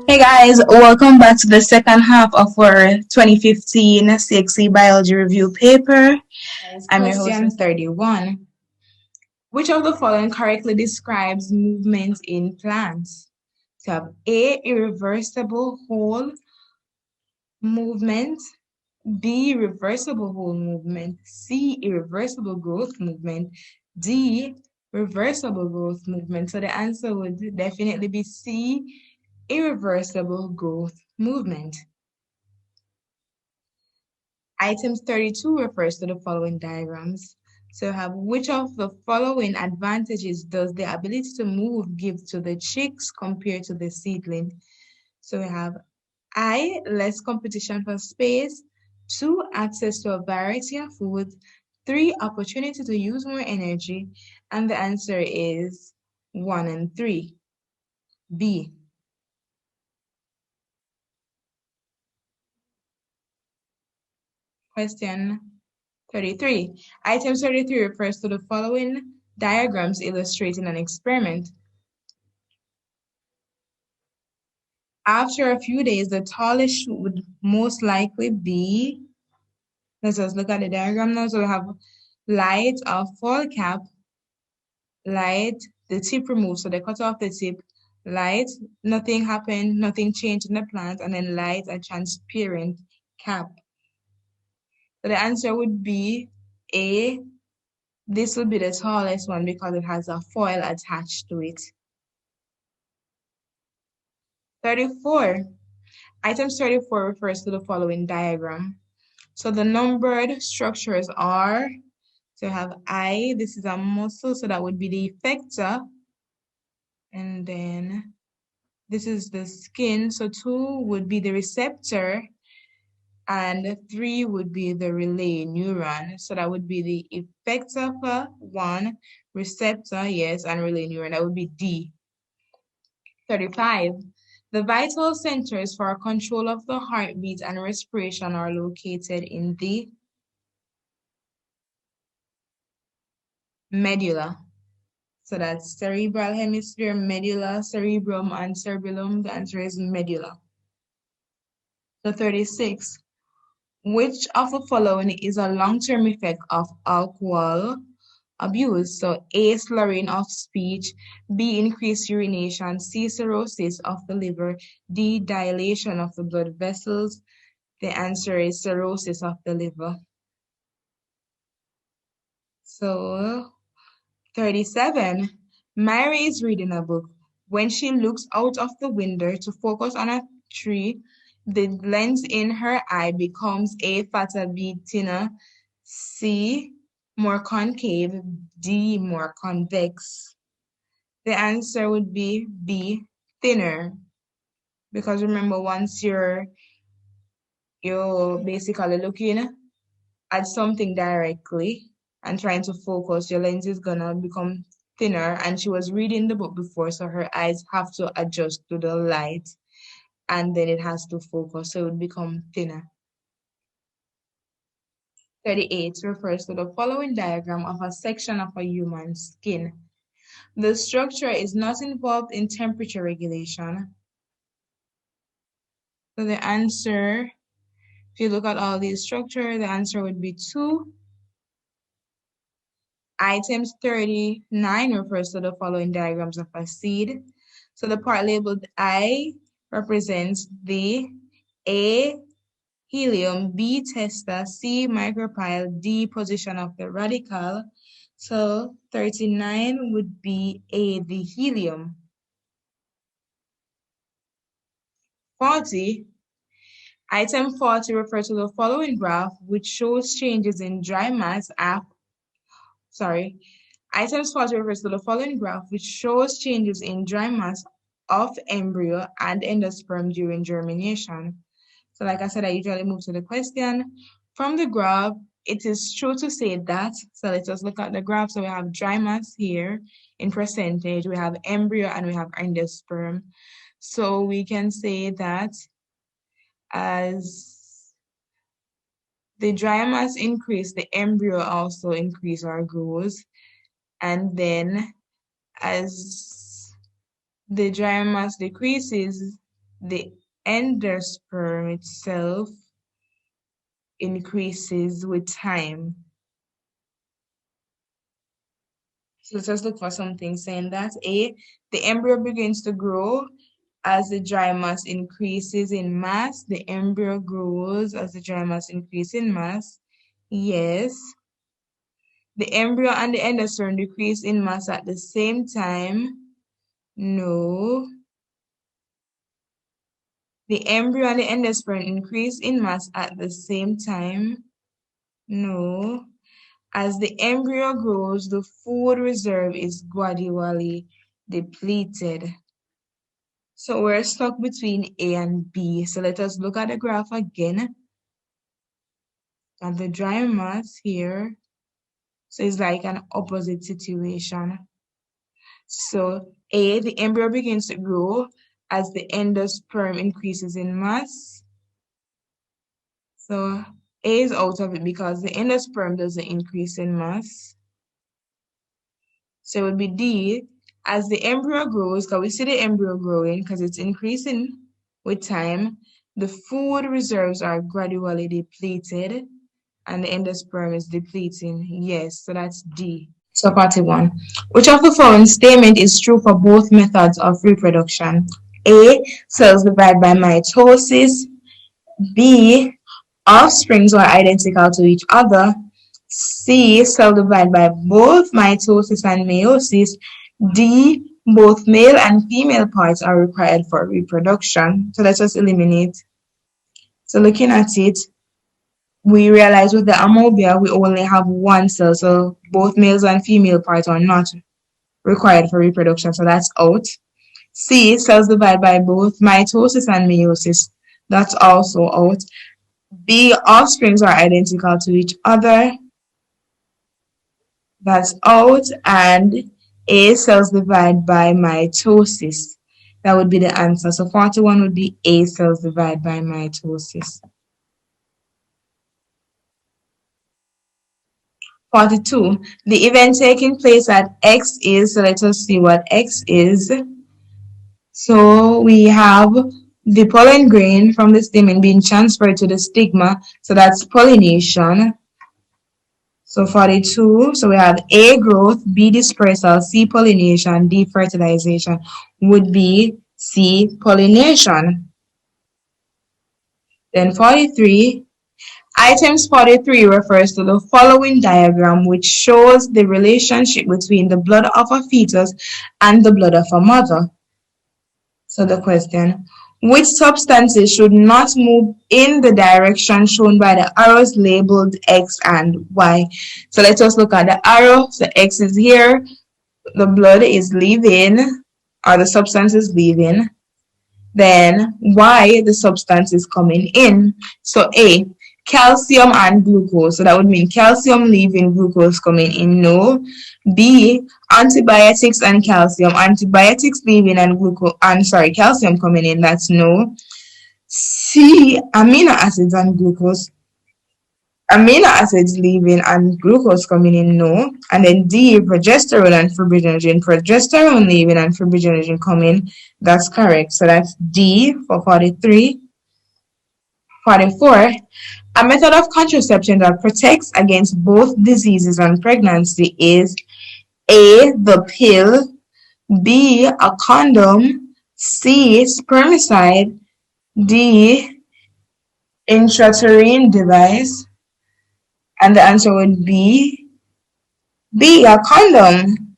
Hey guys, welcome back to the second half of our 2015 CXC Biology Review paper. I'm your host. Question 31. Which of the following correctly describes movement in plants? So have A, irreversible whole movement, B, reversible whole movement, C, irreversible growth movement, D, reversible growth movement. So the answer would definitely be C, irreversible growth movement. Item 32 refers to the following diagrams. So have which of the following advantages does the ability to move give to the chicks compared to the seedling? So we have I, less competition for space, 2, access to a variety of food, 3, opportunity to use more energy, and the answer is 1 and 3. B. Question 33. Item 33 refers to the following diagrams illustrating an experiment. After a few days, the tallest shoot would most likely be, let us look at the diagram now. So we have light of fall cap, light, the tip removed, so they cut off the tip, light, nothing happened, nothing changed in the plant, and then light, a transparent cap. So the answer would be A. This would be the tallest one because it has a foil attached to it. 34. Item 34 refers to the following diagram. So the numbered structures are, so have I, this is a muscle, so that would be the effector. And then this is the skin, so 2 would be the receptor, and 3 would be the relay neuron. So that would be the effector for 1, receptor, yes, and relay neuron. That would be D. 35. The vital centers for control of the heartbeat and respiration are located in the medulla. So that's cerebral hemisphere, medulla, cerebrum, and cerebellum. The answer is medulla. So 36. Which of the following is a long-term effect of alcohol abuse? So A, slurring of speech, B, increased urination, C, cirrhosis of the liver, D, dilation of the blood vessels. The answer is cirrhosis of the liver. So 37. Mary is reading a book. When she looks out of the window to focus on a tree, the lens in her eye becomes A, fatter, B, thinner, C, more concave, D, more convex. The answer would be B, thinner. Because remember, once you're basically looking at something directly and trying to focus, your lens is gonna become thinner. And she was reading the book before, so her eyes have to adjust to the light, and then it has to focus, so it would become thinner. 38 refers to the following diagram of a section of a human skin. The structure is not involved in temperature regulation. So the answer, if you look at all these structures, the answer would be 2. Items 39 refers to the following diagrams of a seed. So the part labeled I represents the A, helium, B, tester, C, micropyle, D, position of the radical. So 39 would be A, the helium. 40. Item 40 refers to the following graph, which shows changes in dry mass Items 40 refers to the following graph, which shows changes in dry mass of embryo and endosperm during germination. So like I said, I usually move to the question. From the graph, it is true to say that, so let us look at the graph. So we have dry mass here in percentage, we have embryo, and we have endosperm. So we can say that as the dry mass increase, the embryo also increase or grows. And then as the dry mass decreases, the endosperm itself increases with time. So let's just look for something saying that A, the embryo begins to grow as the dry mass increases in mass. The embryo grows as the dry mass increases in mass. Yes. The embryo and the endosperm decrease in mass at the same time. No. The embryo and the endosperm increase in mass at the same time. No. As the embryo grows, the food reserve is gradually depleted. So we're stuck between A and B. So let us look at the graph again. And the dry mass here. So it's like an opposite situation. So A, the embryo begins to grow as the endosperm increases in mass. So A is out of it because the endosperm doesn't increase in mass. So it would be D, as the embryo grows, because we see the embryo growing because it's increasing with time, the food reserves are gradually depleted and the endosperm is depleting. Yes, so that's D. So part 1. Which of the following statement is true for both methods of reproduction? A, cells divide by mitosis. B, offsprings are identical to each other. C, cell divide by both mitosis and meiosis. D, both male and female parts are required for reproduction. So let's just eliminate. So looking at it, we realize with the amobia, we only have one cell. So both males and female parts are not required for reproduction. So that's out. C, cells divide by both mitosis and meiosis. That's also out. B, offsprings are identical to each other. That's out. And A, cells divide by mitosis. That would be the answer. So 41 would be A, cells divide by mitosis. 42. The event taking place at X is, so let us see what X is. So we have the pollen grain from the stamen being transferred to the stigma. So that's pollination. So 42, so we have A, growth, B, dispersal, C, pollination, D, fertilization. Would be C, pollination. Then 43, items 43 refers to the following diagram, which shows the relationship between the blood of a fetus and the blood of a mother. So the question, which substances should not move in the direction shown by the arrows labeled X and Y? So let us look at the arrow. So X is here, the blood is leaving, or the substance is leaving. Then Y, the substance is coming in. So A, calcium and glucose. So that would mean calcium leaving, glucose coming in. No. B, antibiotics and calcium. Antibiotics leaving and calcium coming in. That's no. C, amino acids and glucose. Amino acids leaving and glucose coming in. No. And then D, progesterone and fibrinogen. Progesterone leaving and fibrinogen coming. That's correct. So that's D for 43. 44. A method of contraception that protects against both diseases and pregnancy is A, the pill, B, a condom, C, spermicide, D, intrauterine device. And the answer would be B, a condom.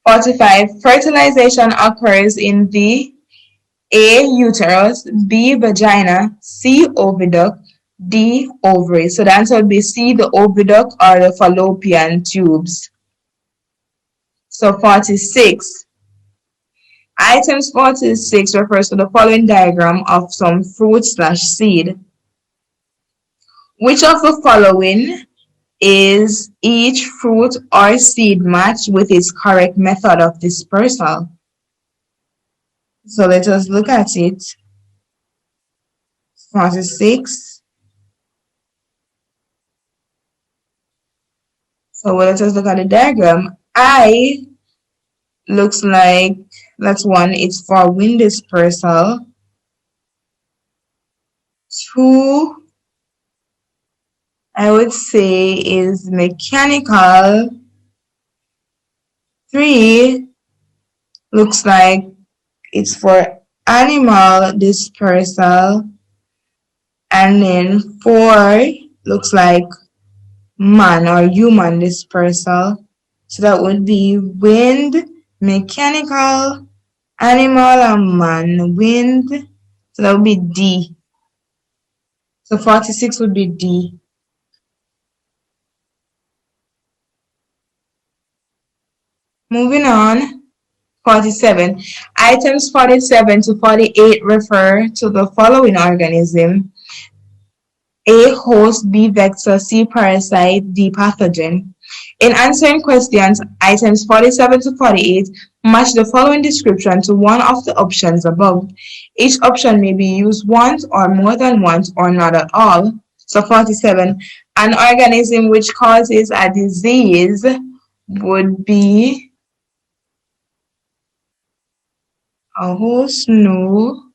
45. Fertilization occurs in the A, uterus, B, vagina, C, oviduct, D, ovary. So the answer would be C, the oviduct or the fallopian tubes. So 46. Items 46 refers to the following diagram of some fruit/seed. Which of the following is each fruit or seed matched with its correct method of dispersal? So let us look at it. 46. So let us look at the diagram. I looks like That's 1. It's for wind dispersal. 2, I would say, is mechanical. 3 looks like it's for animal dispersal. And then 4 looks like man or human dispersal. So that would be wind, mechanical, animal, and man. Wind. So that would be D. So 46 would be D. Moving on, 47. Items 47 to 48 refer to the following organism: A. Host, B. Vector, C. Parasite, D. Pathogen. In answering questions, items 47 to 48 match the following description to one of the options above. Each option may be used once or more than once or not at all. So 47, an organism which causes a disease would be a host, no.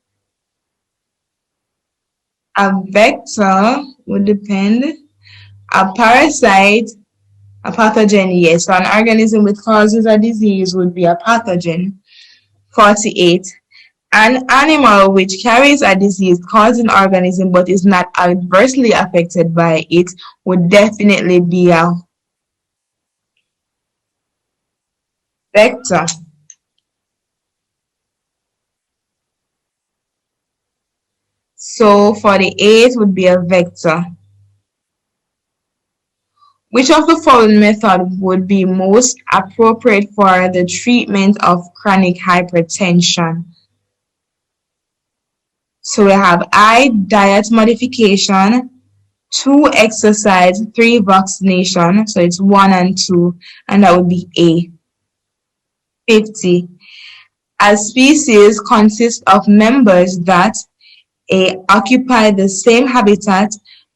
A vector would depend. A parasite, a pathogen, yes. So an organism which causes a disease would be a pathogen. 48. An animal which carries a disease-causing organism but is not adversely affected by it would definitely be a vector. So 48 would be a vector. Which of the following method would be most appropriate for the treatment of chronic hypertension? So we have I, diet modification, 2, exercise, 3, vaccination. So it's 1 and 2, and that would be A. 50. A species consists of members that A. occupy the same habitat,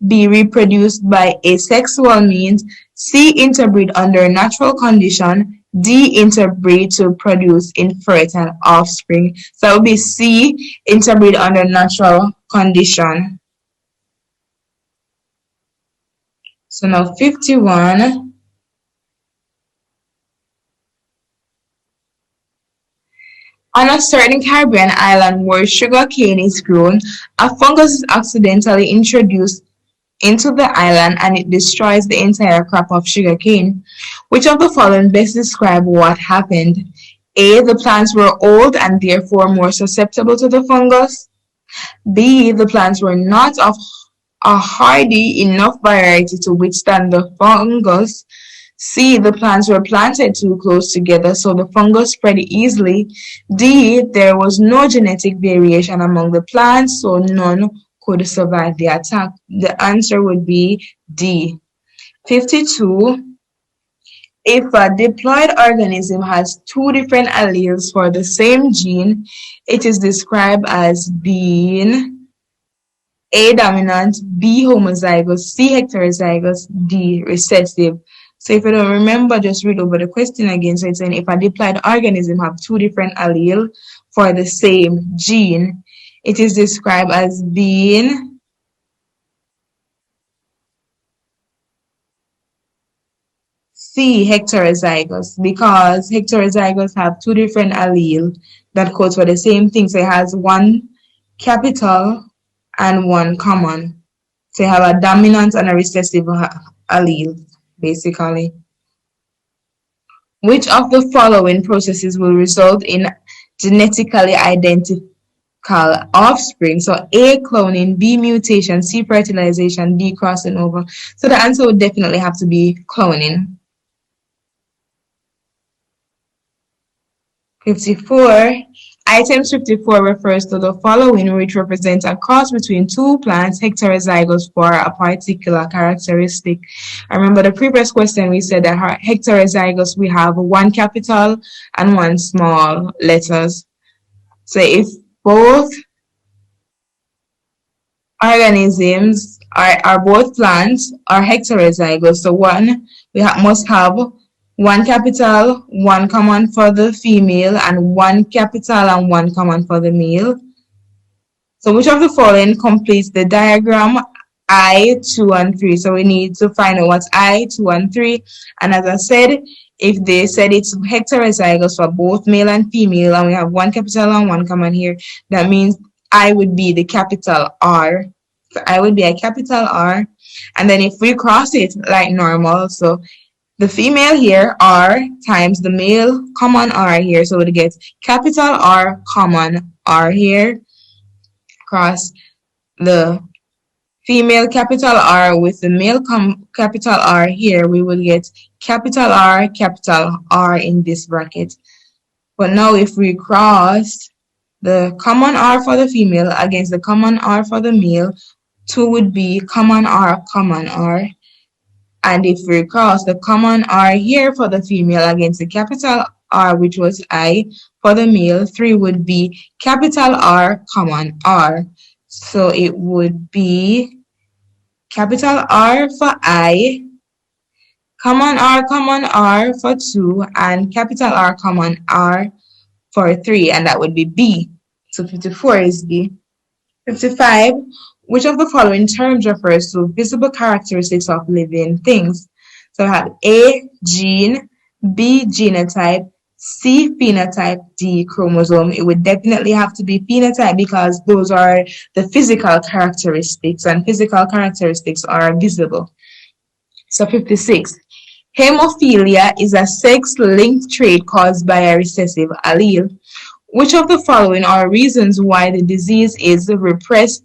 B. reproduced by asexual means, C. interbreed under natural condition, D. interbreed to produce infertile offspring. So that would be C. interbreed under natural condition. So now 51. On a certain Caribbean island where sugarcane is grown, a fungus is accidentally introduced into the island and it destroys the entire crop of sugarcane. Which of the following best describe what happened? A. The plants were old and therefore more susceptible to the fungus. B. The plants were not of a hardy enough variety to withstand the fungus. C. The plants were planted too close together so the fungus spread easily. D. There was no genetic variation among the plants so none could survive the attack. The answer would be D. 52. If a diploid organism has 2 different alleles for the same gene, it is described as being A. dominant, B. homozygous, C. heterozygous, D. recessive. So if you don't remember, just read over the question again. So it's saying if a diploid organism have 2 different alleles for the same gene, it is described as being C. heterozygous, because heterozygous have 2 different alleles that code for the same thing. So it has 1 capital and 1 common. So you have a dominant and a recessive allele, basically. Which of the following processes will result in genetically identical offspring? So A. cloning, B. mutation, C. fertilization, D. crossing over. So the answer would definitely have to be cloning. 54. Item 54 refers to the following, which represents a cross between 2 plants heterozygous for a particular characteristic. I remember the previous question we said that heterozygous we have 1 capital and 1 small letters. So if both organisms are both plants are heterozygous, so one we must have 1 capital, 1 common for the female, and 1 capital and 1 common for the male. So which of the following completes the diagram I, 2, and 3? So we need to find out what's I, 2, and 3. And as I said, if they said it's heterozygous for both male and female, and we have 1 capital and 1 common here, that means I would be the capital R. So I would be a capital R. And then if we cross it like normal, so the female here, R, times the male common R here, so it gets capital R common R here, cross the female capital R with the male capital R here, we will get capital R in this bracket. But now if we cross the common R for the female against the common R for the male, 2 would be common R. And if we cross the common R here for the female against the capital R, which was I, for the male, 3 would be capital R, common R. So it would be capital R for I, common R for 2, and capital R, common R for 3, and that would be B. So 54 is B. 55. Which of the following terms refers to visible characteristics of living things? So I have A, gene, B, genotype, C, phenotype, D, chromosome. It would definitely have to be phenotype because those are the physical characteristics, and physical characteristics are visible. So 56. Hemophilia is a sex-linked trait caused by a recessive allele. Which of the following are reasons why the disease is expressed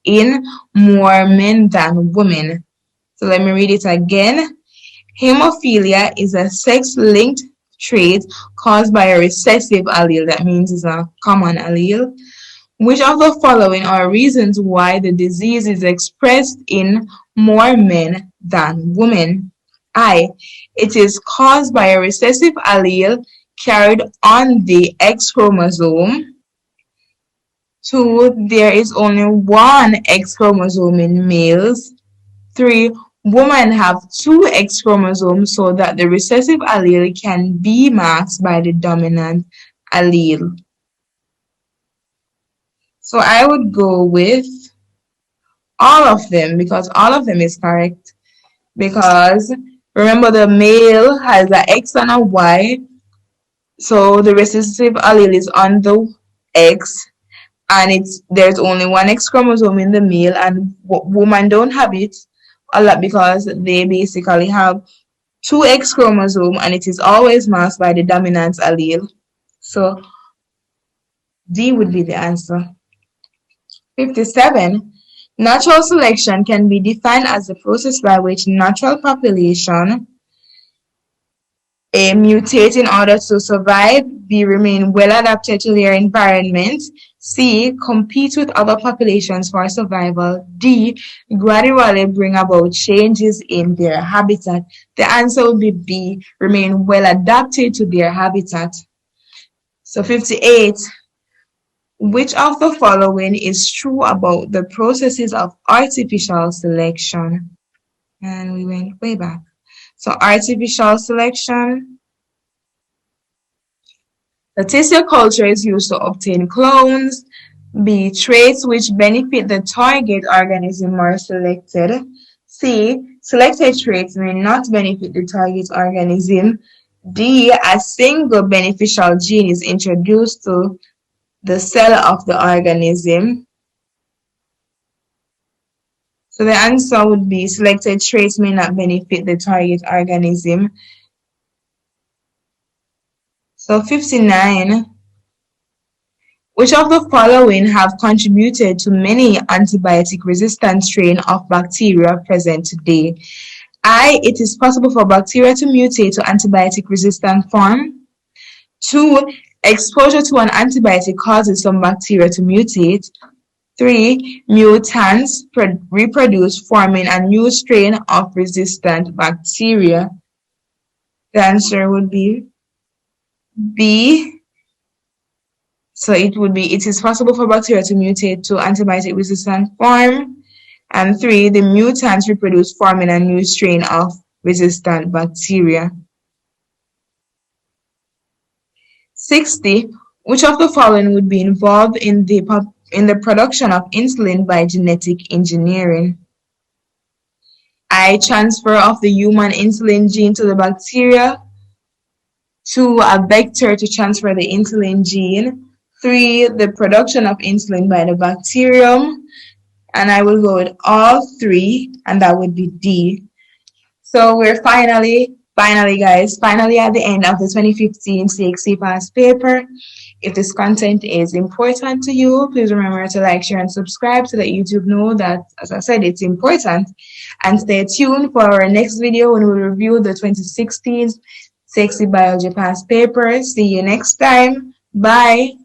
in more men than women? So let me read it again. Hemophilia is a sex-linked trait caused by a recessive allele. That means it's a common allele. Which of the following are reasons why the disease is expressed in more men than women? I. It is caused by a recessive allele carried on the X chromosome. 2. There is only 1 X chromosome in males. 3. Women have 2 X chromosomes so that the recessive allele can be masked by the dominant allele. So I would go with all of them because all of them is correct. Because remember, the male has an X and a Y. So the recessive allele is on the X, and there's only 1 X chromosome in the male, and women don't have it a lot because they basically have 2 X chromosome, and it is always masked by the dominant allele. So D would be the answer. 57. Natural selection can be defined as the process by which natural population A. Mutate in order to survive. B. Remain well adapted to their environment. C. Compete with other populations for survival. D. Gradually bring about changes in their habitat. The answer would be B. Remain well adapted to their habitat. So 58. Which of the following is true about the processes of artificial selection? And we went way back. So artificial selection. The tissue culture is used to obtain clones. B. Traits which benefit the target organism are selected. C. Selected traits may not benefit the target organism. D. A single beneficial gene is introduced to the cell of the organism. So the answer would be selected traits may not benefit the target organism. So 59. Which of the following have contributed to many antibiotic resistant strains of bacteria present today? I. It is possible for bacteria to mutate to antibiotic resistant form. 2. Exposure to an antibiotic causes some bacteria to mutate. 3. Mutants reproduce, forming a new strain of resistant bacteria. The answer would be B. So it would be, it is possible for bacteria to mutate to antibiotic resistant form. And 3, the mutants reproduce, forming a new strain of resistant bacteria. 60. Which of the following would be involved in the production of insulin by genetic engineering? I. Transfer of the human insulin gene to the bacteria. 2. A vector to transfer the insulin gene. 3. The production of insulin by the bacterium. And I will go with all 3, and that would be D. So we're finally guys, at the end of the 2015 CXC past paper. If this content is important to you, please remember to like, share, and subscribe so that YouTube know that, as I said, it's important. And stay tuned for our next video when we review the 2016 CXC Biology past paper. See you next time. Bye.